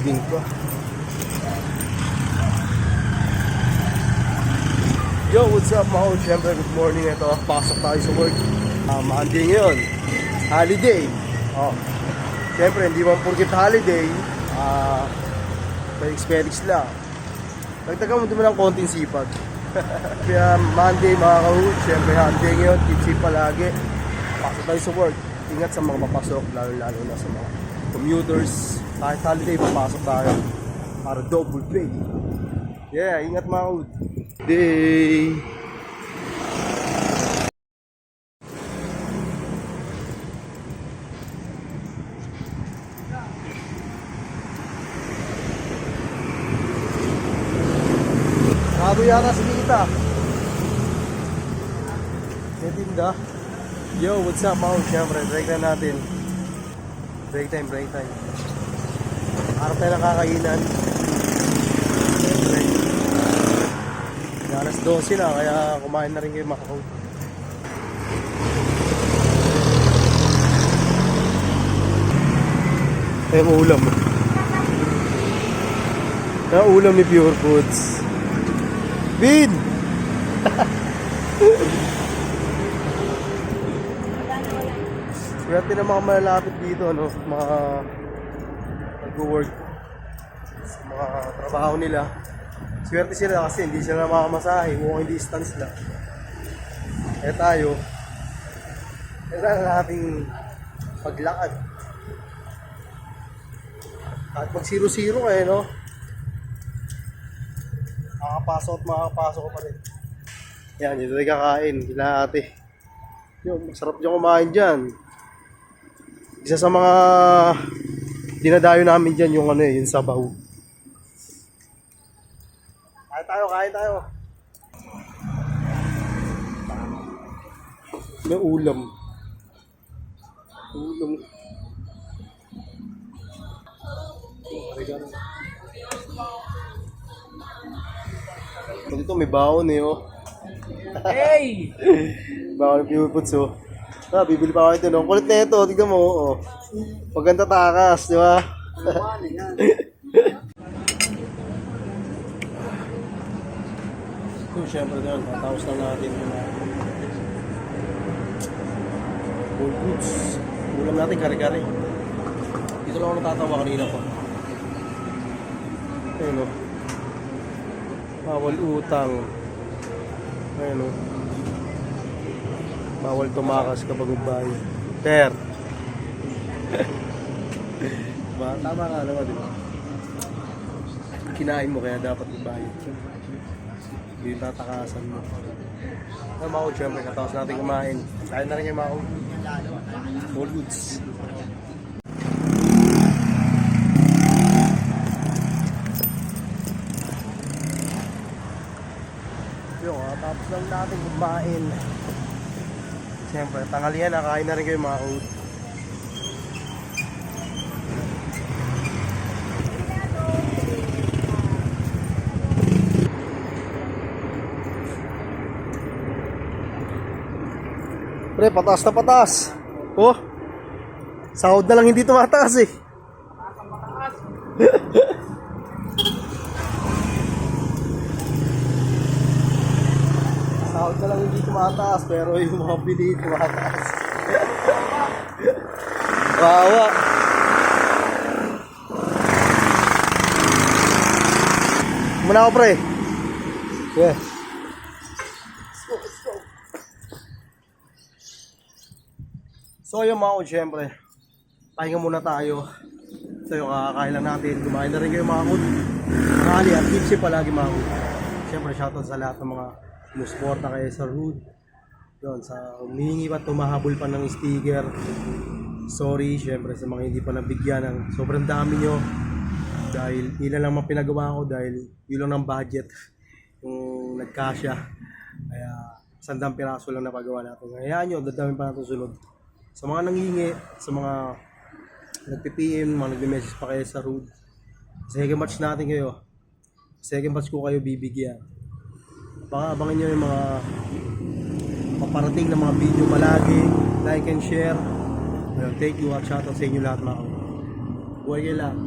evening ko. Yo, what's up mga hood? Siyempre, good morning. Ito, pasok tayo sa work. Monday ngayon. Holiday. Siyempre, hindi man porkit holiday. Felix lang. Nagtaga mo naman ng konting sipag. Kaya Monday mga ka-hood. Siyempre, holiday ngayon. Keep safe palagi. Pasok tayo sa work. Ingat sa mga papasok, lalo-lalo na sa mga commuters. Kahit holiday, papasok tayo para double pay. Yeah, ingat mga hood. Day. Sado yata si Nita. Tinda. Yo, what's up mga hood? Siyempre, break na natin. Break time. Harap tayo nakakainan. Alas 12 na, kaya kumain na rin kayo mga hood. Ay, yung ulam. Yung ulam ni Pure Foods. Bid! Swerte na mga malalapit dito, ano, mga nag-work sa mga trabaho nila. Swerte sila kasi hindi sila makamasahe, walking distance lang. Eh tayo, kailangan nating paglakad. Kahit mag 0-0 kayo, no? Makakapasok ko pa rin. Yan, dito tayo kakain, kila ate. Yun, masarap dyan kumain dyan. Isa sa mga dinadayo namin dyan yung ano yung sabaw. Kain tayo. May ulam. Dito may baon oh. Hey! Baon ng Pure Foods oh. Bibili pa ako ito no. Kulit na ito, tignan mo oh. Maganda takas, di ba? So, syempre doon, matapos lang natin yung Whole Foods. Ulam natin kare-kare. Dito lang ako natatawa kanina po. Ayun o. Bawal utang. Ayun o. Bawal tumakas kapag magbayad. Per. Diba? Tama nga naman, diba? Kinain mo kaya dapat magbayad. Hindi tatakasan mo. Ano mga hood, syempre, katapos natin kumain. Kain na rin yung mga hood. Whole Foods. Yung, tapos lang natin kumain. Siyempre, tanghalian na, kain na rin kayo mga hood. Pre, pataas na pataas. Oh. Sahod na lang hindi tumataas eh. Sahod na lang hindi tumataas pero yung mga bili tumataas. Wawa. Muna ako pre. Yeah. So yung mga hood, syempre, pahinga muna tayo. So yung kakakain lang natin, kumain na rin kayo mga hood. Marali at keep safe palagi mga hood. Syempre shoutout sa lahat ng mga sumusuporta kayo sa hood. Yun, sa humihingi pa, tumahabol pa ng sticker. Sorry, syempre sa mga hindi pa nabigyan ng sobrang dami nyo. Dahil ilan lang mga pinagawa ko dahil yun lang ng budget yung nagkasya. Kaya 100 piraso lang napagawa natin. Hayaan nyo, dadami pa natin sunod. Sa mga nangingi, sa mga nagpi-PM, mga nagme-message pa kayo sa Rood. Second batch natin kayo. Second batch ko kayo bibigyan. Baka abangan nyo yung mga paparating na mga video palagi. Like and share. Well, thank you at shoutout sa inyo lahat mga. Buhay kayo lang.